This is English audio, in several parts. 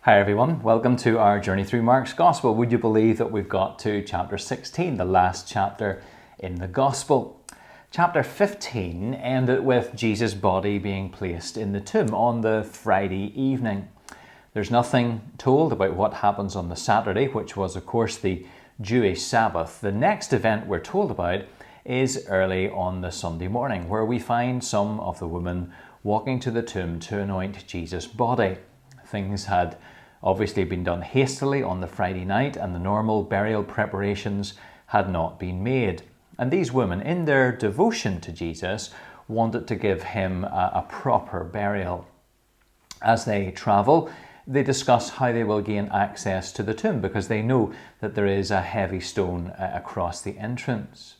Hi everyone, welcome to our journey through Mark's Gospel. Would you believe that we've got to chapter 16, the last chapter in the Gospel? Chapter 15 ended with Jesus' body being placed in the tomb on the Friday evening. There's nothing told about what happens on the Saturday, which was of course the Jewish Sabbath. The next event we're told about is early on the Sunday morning, where we find some of the women walking to the tomb to anoint Jesus' body. Things had obviously been done hastily on the Friday night, and the normal burial preparations had not been made. And these women, in their devotion to Jesus, wanted to give him a proper burial. As they travel, they discuss how they will gain access to the tomb, because they know that there is a heavy stone across the entrance.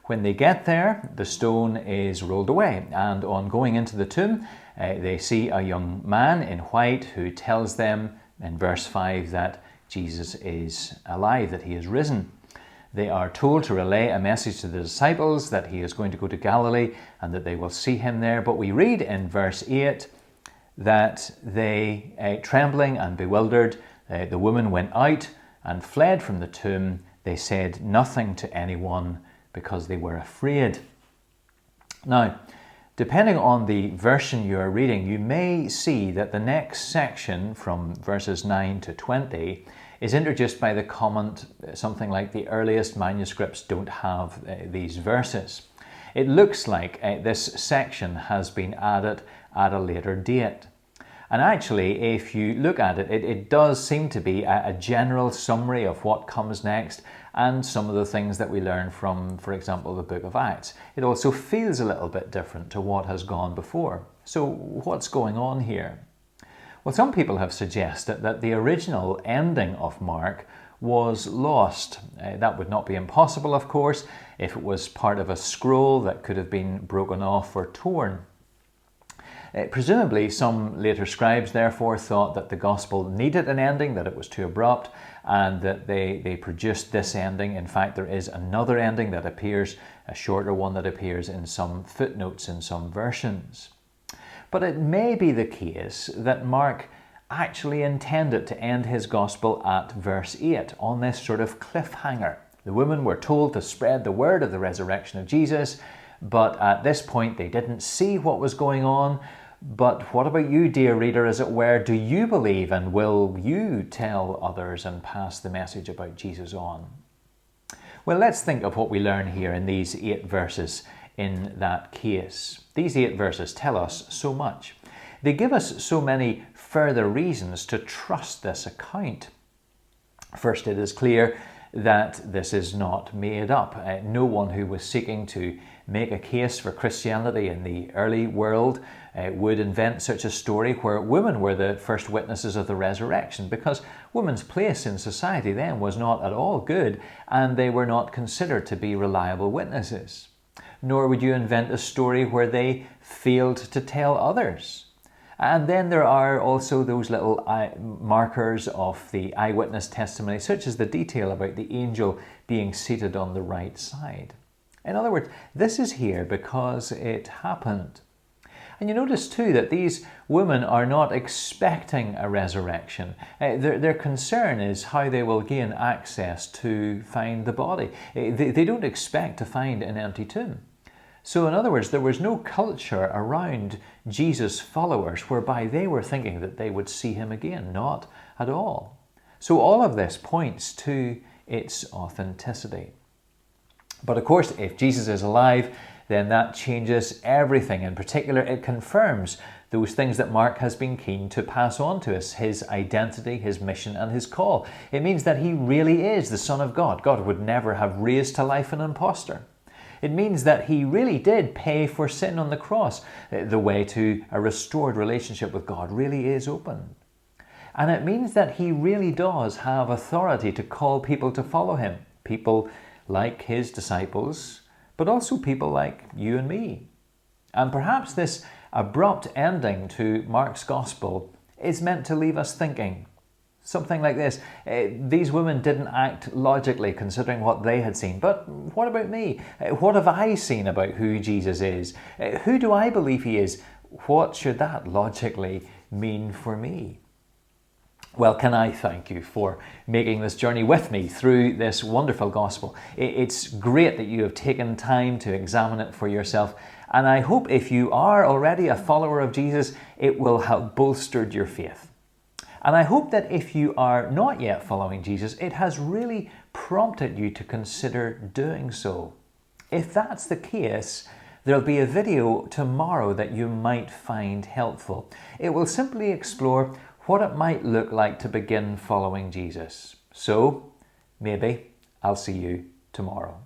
When they get there, the stone is rolled away, and on going into the tomb, they see a young man in white who tells them in verse 5 that Jesus is alive, that he is risen. They are told to relay a message to the disciples that he is going to go to Galilee and that they will see him there. But we read in verse 8 that they, trembling and bewildered, the women went out and fled from the tomb. They said nothing to anyone because they were afraid. Now, depending on the version you are reading, you may see that the next section from verses 9 to 20 is introduced by the comment something like the earliest manuscripts don't have these verses. It looks like this section has been added at a later date. And actually, if you look at it, it does seem to be a general summary of what comes next and some of the things that we learn from, for example, the book of Acts. It also feels a little bit different to what has gone before. So what's going on here? Well, some people have suggested that the original ending of Mark was lost. That would not be impossible, of course, if it was part of a scroll that could have been broken off or torn. Presumably, some later scribes therefore thought that the gospel needed an ending, that it was too abrupt, and that they produced this ending. In fact, there is another ending that appears, a shorter one that appears in some footnotes in some versions. But it may be the case that Mark actually intended to end his gospel at verse 8, on this sort of cliffhanger. The women were told to spread the word of the resurrection of Jesus, but at this point they didn't see what was going on. But what about you, dear reader, as it were? Do you believe, and will you tell others and pass the message about Jesus on? Well, let's think of what we learn here in these 8 verses in that case. These 8 verses tell us so much. They give us so many further reasons to trust this account. First, it is clear that this is not made up. No one who was seeking to make a case for Christianity in the early world would invent such a story where women were the first witnesses of the resurrection, because women's place in society then was not at all good, and they were not considered to be reliable witnesses. Nor would you invent a story where they failed to tell others. And then there are also those little markers of the eyewitness testimony, such as the detail about the angel being seated on the right side. In other words, this is here because it happened. And you notice too that these women are not expecting a resurrection. Their concern is how they will gain access to find the body. They don't expect to find an empty tomb. So in other words, there was no culture around Jesus' followers whereby they were thinking that they would see him again. Not at all. So all of this points to its authenticity. But of course, if Jesus is alive, then that changes everything. In particular, it confirms those things that Mark has been keen to pass on to us: his identity, his mission, and his call. It means that he really is the Son of God. God would never have raised to life an impostor. It means that he really did pay for sin on the cross. The way to a restored relationship with God really is open. And it means that he really does have authority to call people to follow him. People like his disciples, but also people like you and me. And perhaps this abrupt ending to Mark's gospel is meant to leave us thinking something like this: these women didn't act logically considering what they had seen, but what about me? What have I seen about who Jesus is? Who do I believe he is? What should that logically mean for me? Well, can I thank you for making this journey with me through this wonderful gospel. It's great that you have taken time to examine it for yourself. And I hope if you are already a follower of Jesus, it will have bolstered your faith. And I hope that if you are not yet following Jesus, it has really prompted you to consider doing so. If that's the case, there'll be a video tomorrow that you might find helpful. It will simply explore what it might look like to begin following Jesus. So, maybe I'll see you tomorrow.